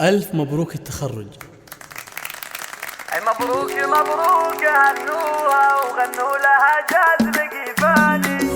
ألف مبروك التخرج. مبروك مبروك هنوها وغنوا لها جاز لقيفاني.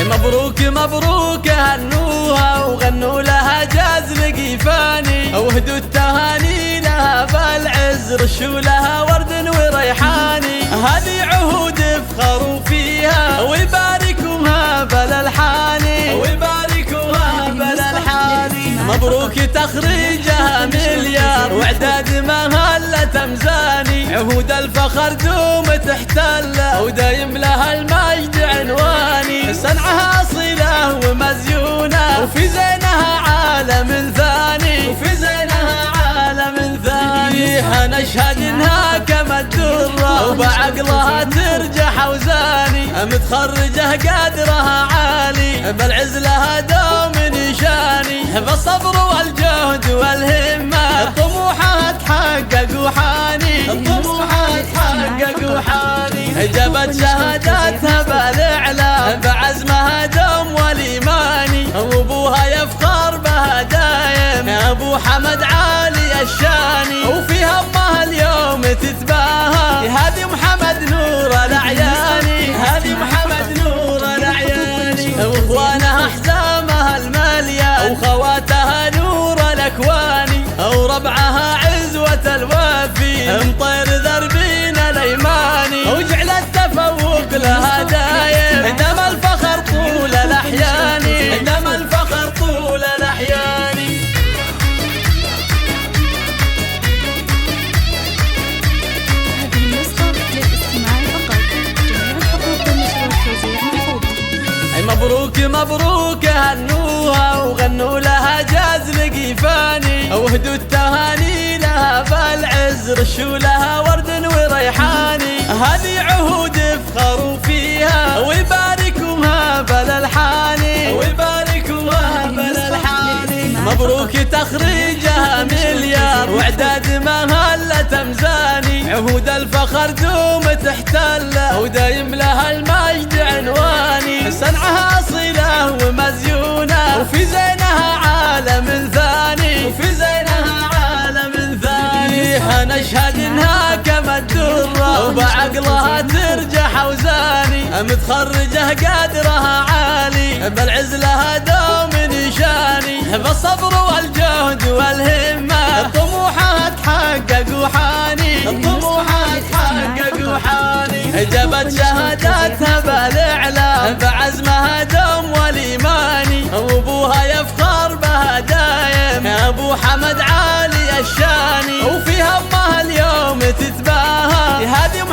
مبروك مبروك هنوها وغنوا لها جاز لقيفاني، وهدوا التهاني لها بالعز رشوا لها ورد وريحاني. هذه عهود افخروا فيها ويباركوها بالالحاني ويباركوها بالالحاني. مبروك تخريجها مليار واعداد مهلة مزاني، عهود الفخر دوم تحتله ودايم لها المجد عنواني. صنعها أصيلة ومزيونة وفي زينها عالم ثاني وفي زينها عالم ثاني. هنشهد انها كما الدرة وبعقلها ترجح اوزاني، متخرجه قدرها عالي بالعز لها دوم نشاني. بالصبر والجهد والهمة طموحها تحقق وحاني طموحها تحقق وحاني. جابت شهاداتها بالاعلام بعزمها دوم والايماني، وابوها يفخر بها دايم ابو حمد عالي الشاني. وفي همها اليوم تتباهى هذه محمد نور الاعياني هذه محمد نور الاعياني. واخوانها احزامها الماليه وخواتها نور الاكواني، وربعها عزوه الوافي مطير ذربين الايماني. وجعل التفوق لها دايم دم الفخر طول الاحيان دم الفخر طول الاحيان. هذه النسخة للاستماع فقط، جميع الحقوق والنشر والتوزيع مرفوضة. مبروك مبروك هنوها وغنوا لها جاز لقيفاني، وهدوا التهاني لها بالعز رشوا لها ورد وريحاني. هذه عهود افخروا فيها ويباركوها بالالحاني ويباركوها بالالحاني. مبروك تخريجها مليار واعداد مهلة مزاني، عهود الفخر دوم تحتله ودايم لها المجد عنواني. صنعها أصيلة ومزيونة وفي زينها عالم ثاني وفي زينها عالم ثاني. هنشهد انها كما الدرة وبعقلها ترجح اوزاني، متخرجه قدرها عالي بالعز لها دوم نشاني. بالصبر والجهد والهمة طموحها تحقق وحاني طموحها تحقق وحاني. جابت شهاداتها بالاعلام بعزمها دوم والايماني، وابوها يفخر بها دايم ابو حمد عالي الشاني. وفي همها اليوم تتباهى هذه